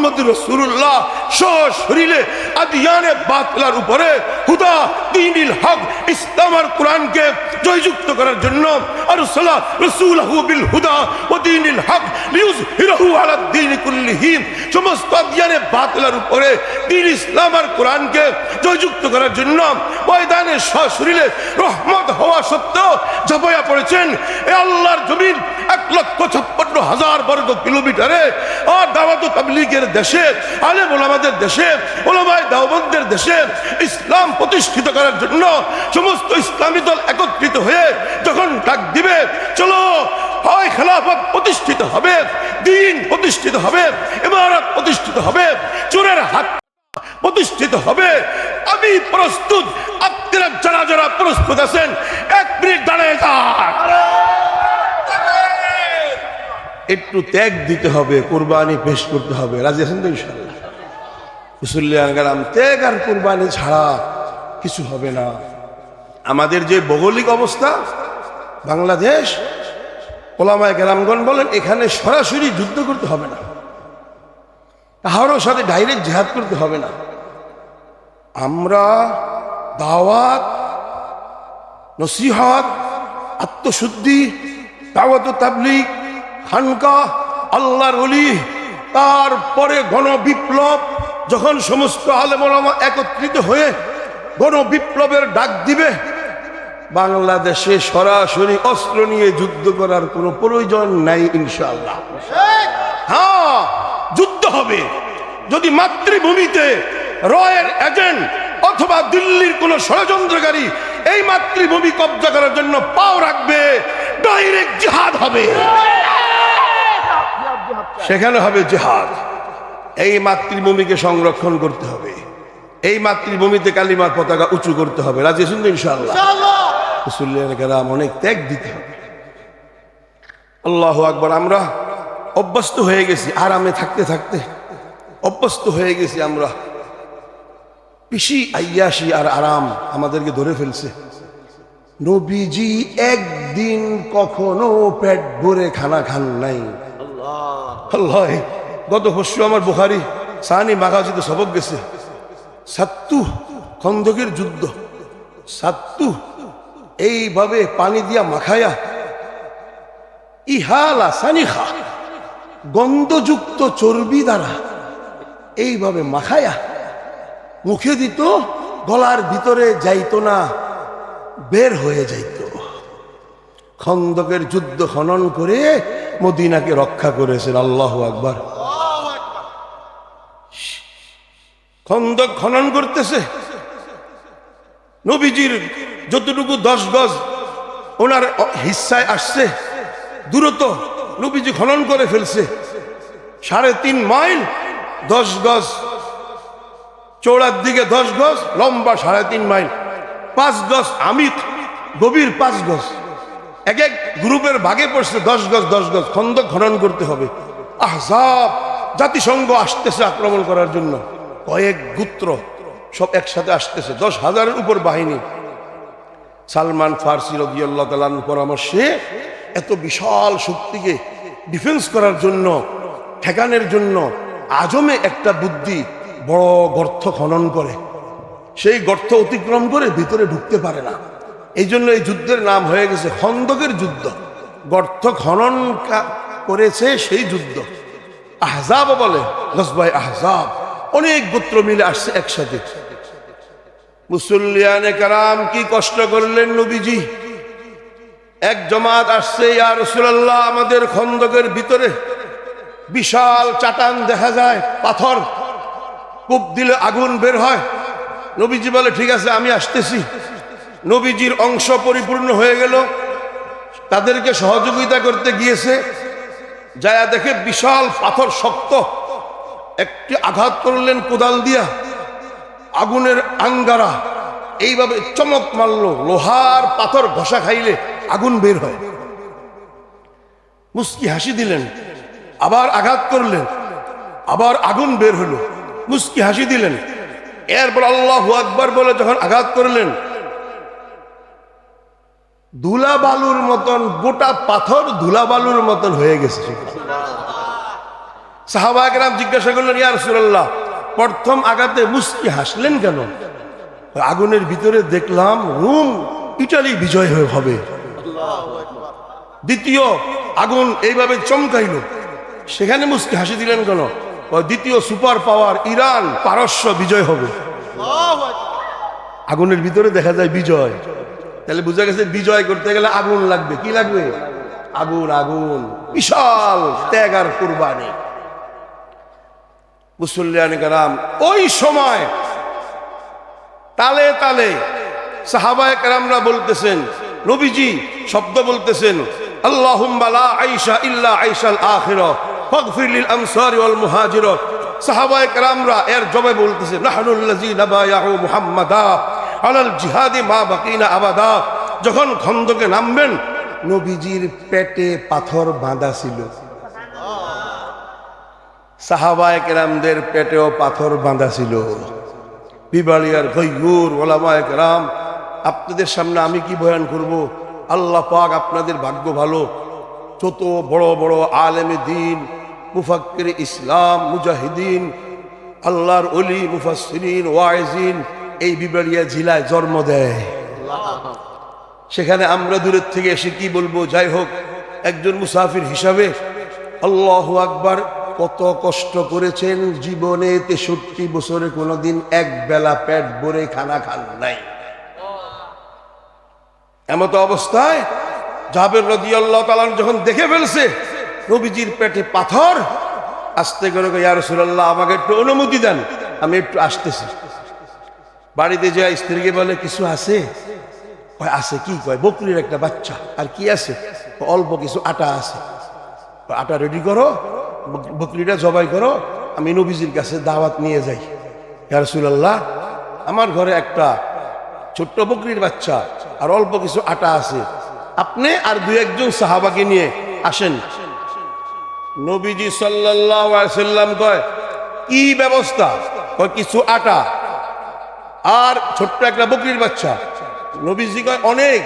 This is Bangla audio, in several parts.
মুহাম্মদুর রাসূলুল্লাহ সশরীরে আদিয়ানে বাতিলের উপরে হুদা দ্বীনুল হক ইসলাম আর কোরআনকে জয়যুক্ত করার জন্য আরসালা রাসূলহু বিল হুদা ওয়া দ্বীনিল হক লিইয়ুযহিরাহু আলা দ্বীন কুল্লিহি, সমস্ত আদিয়ানে বাতিলের উপরে দ্বীন ইসলাম আর কোরআনকে জয়যুক্ত করার জন্য ময়দানে সশরীরে রহমত হওয়া সত্ত্বেও ঝাঁপাইয়া পড়েছেন এ আল্লাহর জমিন 1,56,000 বর্গ কিলোমিটারে। আর দাওয়াত ও তাবলীগের দেশে, আলেম ওলামাদের দেশে, ওলামায়ে দেওবন্দের দেশে ইসলাম প্রতিষ্ঠিত করার জন্য সমস্ত ইসলামী দল একত্রিত হয়ে যখন ডাক দিবে, চলো হয় খেলাফত প্রতিষ্ঠিত হবে, দ্বীন প্রতিষ্ঠিত হবে, ইমারত প্রতিষ্ঠিত হবে, চোরের হাত প্রতিষ্ঠিত হবে, আমি প্রস্তুত। আপনারা যারা যারা প্রস্তুত আছেন 1 মিনিট দাঁড়িয়ে যান। একটু ত্যাগ দিতে হবে, কুরবানি পেশ করতে হবে। রাজি আছেন তো ইনশাআল্লাহ? মুসল্লিয়ান, ত্যাগ আর কুরবানি ছাড়া কিছু হবে না। আমাদের যে ভৌগোলিক অবস্থা, বাংলাদেশ, ওলামায়ে কেরামগণ বলেন এখানে সরাসরি যুদ্ধ করতে হবে না, কারোর সাথে ডাইরেক্ট জিহাদ করতে হবে না। আমরা দাওয়াত, নসিহত, আত্মশুদ্ধি, দাওয়াত ও তাবলীগ, খানকাহ, আল্লাহর ওলি, তারপরে গণবিপ্লব, যখন সমস্ত আলেম ওলামা একত্রিত হয়ে গণবিপ্লবের ডাক দিবে, বাংলাদেশে সরাসরি অস্ত্র নিয়ে যুদ্ধ করার কোনো প্রয়োজন নাই ইনশাআল্লাহ। হ্যাঁ, যুদ্ধ হবে যদি মাতৃভূমিতে রয়ের এজেন্ট অথবা দিল্লির কোন ষড়যন্ত্রকারী এই মাতৃভূমি কব্জা করার জন্য পাও রাখবে, ডাইরেক্ট জিহাদ হবে, সেখানে হবে জিহাদ। এই মাতৃভূমিকে সংরক্ষণ করতে হবে, এই মাতৃভূমিতে কালিমার পতাকা উঁচু করতে হবে। রাজি আছেন তো ইনশাআল্লাহ? মুসল্লিয়ানে কেরাম, অনেক ত্যাগ দিতে হবে। আল্লাহু আকবার। আমরা অভ্যস্ত হয়ে গেছি, আরামে থাকতে থাকতে অভ্যস্ত হয়ে গেছি আমরা। পিসি আইয়াসি আর আরাম আমাদেরকে ধরে ফেলছে। নবীজি একদিন কখনো পেট ভরে খানা খান নাই। আল্লাহ, গত পরশু আমার বুখারী সানি মাগাজিতে সবক গেছে। সাত্তু খন্দকের যুদ্ধ, সাত্তু এইভাবে পানি দিয়া মাখায়া, ইহালা সানিখা গন্ধযুক্ত চর্বি দ্বারা এইভাবে মাখায়া মুখে দিত, গলার ভিতরে যাইতো না, বের হয়ে যাইত। খন্দকের যুদ্ধ খনন করে মদিনাকে রক্ষা করেছেন। আল্লাহু আকবার। খন্দক খনন করতেছে, নবীজির যতটুকু 10 গজ ওনার হিস্সায় আসছে দূরত্ব নবীজি খনন করে ফেলছে। 3.5 মাইল, 10 গজ চৌড়ার দিকে, 10 গজ লম্বা, 3.5 মাইল, 5 গজ আমিক, গভীর 5 গজ। এক এক গ্রুপের ভাগে পড়ছে 10 গজ 10 গজ। খন্দক খনন করতে হবে। আহজাব জাতিসংঘ আসতেছে আক্রমণ করার জন্য, কয়েক গোত্র সব একসাথে আসতেছে, 10,000-এর উপর বাহিনী। সালমান ফার্সি রাদিয়াল্লাহু তাআলার পরামর্শে এত বিশাল শক্তিকে ডিফেন্স করার জন্য, ঠেকানোর জন্য আজমে একটা বুদ্ধি, বড় গর্ত খনন করে, সেই গর্ত অতিক্রম করে ভিতরে ঢুকতে পারে না। এই জন্য এই যুদ্ধের নাম হয়ে গেছে খন্দকের যুদ্ধ। গর্ত খনন করেছে সেই যুদ্ধ। আহজাব বলে, গজওয়ায়ে আহজাব। অনেক গোত্র মিলে আসছে একসাথে। মুসল্লিয়ানে কারাম কি কষ্ট করলেন নবীজি। এক জমাত আসছে, ইয়া রাসূলুল্লাহ আমাদের খন্দকের ভিতরে বিশাল চাটান দেখা যায়, পাথর, কূপ দিলে আগুন বের হয়। নবীজি বলে ঠিক আছে আমি আসতেছি। নবীজির অংশ পরিপূর্ণ হয়ে গেল, তাদেরকে সহযোগিতা করতে গিয়েছে, যায়া দেখে বিশাল পাথর শক্ত, একটি আঘাত করলেন কোদাল দিয়া, আগুনের আঙ্গারা এইভাবে চমক মারলো। লোহার পাথর ঘষা খাইলে আগুন বের হয়। মুস্কি হাসি দিলেন, আবার আঘাত করলেন, আবার আগুন বের হলো। মুস্কি হাসি দিলেন, এরপর আল্লাহু আকবার বলে যখন আঘাত করলেন, ধুলা বালুর মতন, গোটা পাথর ধুলা বালুর মতন হয়ে গেছে। সাহাবা কেরাম জিজ্ঞাসা করলেন, ইয়া রাসূলুল্লাহ, প্রথম আঘাতে মুস্কি হাসলেন কেন? আগুনের ভিতরে দেখলাম রোম ইটালি বিজয় হবে। দ্বিতীয় আগুন এইভাবে চমকাইল, সেখানে মুস্কি হাসি দিলেন কেন? দ্বিতীয় সুপার পাওয়ার ইরান পারস্য বিজয় হবে। আগুনের ভিতরে দেখা যায় বিজয়, তাহলে বোঝা গেছে বিজয় করতে গেলে আগুন লাগবে। কি লাগবে? আগুন। আগুন বিশাল ত্যাগ আর কুরবানি। মুসল্লিয়ানে কেরাম ওই সময় তালে তালে সাহাবায়ে কেরামরা বলতেছেন, নবীজি শব্দ বলতেছেন, আল্লাহুম্মা লা আইশা ইল্লা আইশাল আখিরাহ ফাগফির লিল আনসারি ওয়াল মুহাজির। সাহাবায়ে কেরামরা এর জবাবে বলতেছেন, নাহনুল লাযিনা বায়াউ মুহাম্মাদা আলাল জিহাদি মা বাকিনা আবাদা। যখন খন্দকে নামবেন, নবীজির পেটে পাথর বাঁধা ছিল। সাহাবায়ে কেরামদের পেটেও পাথর বাঁধা ছিল। বিবালিয়ার গয়্যুর ওলামায়ে কেরাম, আপনাদের সামনে আমি কি বয়ান করব? আল্লাহ পাক আপনাদের ভাগ্য ভালো, যত বড় বড় আলেমে দ্বীন, মুফাক্কির ইসলাম, মুজাহিদিন, আল্লাহর ওলি, মুফাসসিরিন, ওয়াইজিন এই বিবালিয়া জেলায় জন্ম দেয়। সেখানে আমরা দূরের থেকে এসে কি বলবো? যাই হোক, একজন মুসাফির হিসাবে আল্লাহু আকবার, কত কষ্ট করেছেন জীবনে, 63 বছরে কোনোদিন এক বেলা পেট ভরে খানা খান নাই। এমত অবস্থায় জাবের রাদিয়াল্লাহু তাআলা যখন দেখে ফেলছে নবীজির পেটে পাথর, আস্তে করে ইয়া রাসূলুল্লাহ, আমাকে একটু অনুমতি দেন, আমি একটু আসতেছি। বাড়িতে যায় স্ত্রীকে বলে, কিছু আছে? আছে। কি কয়? বকরির একটা বাচ্চা। আর কি আছে? অল্প কিছু আটা আছে। আটা রেডি করো, বকরিটা জবাই করো, আমি নবীজির কাছে দাওয়াত নিয়ে যাই। ইয়া রাসূলুল্লাহ, আমার ঘরে একটা ছোট্ট বকরির বাচ্চা আর অল্প কিছু আটা আছে, আপনি আর দুই একজন সাহাবাকে নিয়ে আসেন। নবীজি সাল্লাল্লাহু আলাইহি সাল্লাম কয়, কি ব্যবস্থা? কয় কিছু আটা আর ছোট্ট একটা বকরির বাচ্চা। নবীজি কয় অনেক।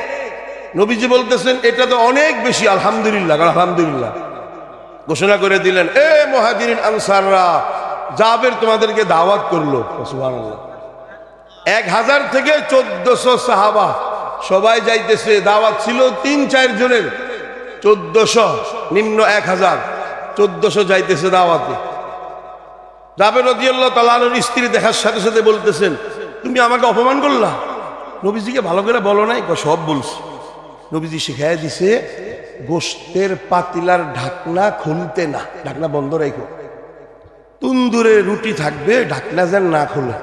নবীজি বলতেছেন, এটা তো অনেক বেশি। আলহামদুলিল্লাহ, আলহামদুলিল্লাহ ঘোষণা করে দিলেন, এ মুহাজিরিন আনসাররা, জাবের তোমাদেরকে দাওয়াত করলো। সুবহানাল্লাহ। 1000 থেকে 1400 সাহাবা সবাই যাইতেছে। দাওয়াত ছিল 3-4 জনের, 1400 নিম্ন 1000, 1400 যাইতেছে দাওয়াতে। জাবের রাদিয়াল্লাহু তাআলা আনহুর স্ত্রী দেখার সাথে সাথে বলতেছেন, তুমি আমাকে অপমান করলা, নবীজিকে ভালো করে বলো নাই? সব বলছি। নবীজি শিখাইয়া দিছে, গোশতের পাতিলার ঢাকনা খুলতে না, ঢাকনা বন্ধ রাখো। তুন্দুরে রুটি থাকবে, ঢাকনা যেন না খোলে।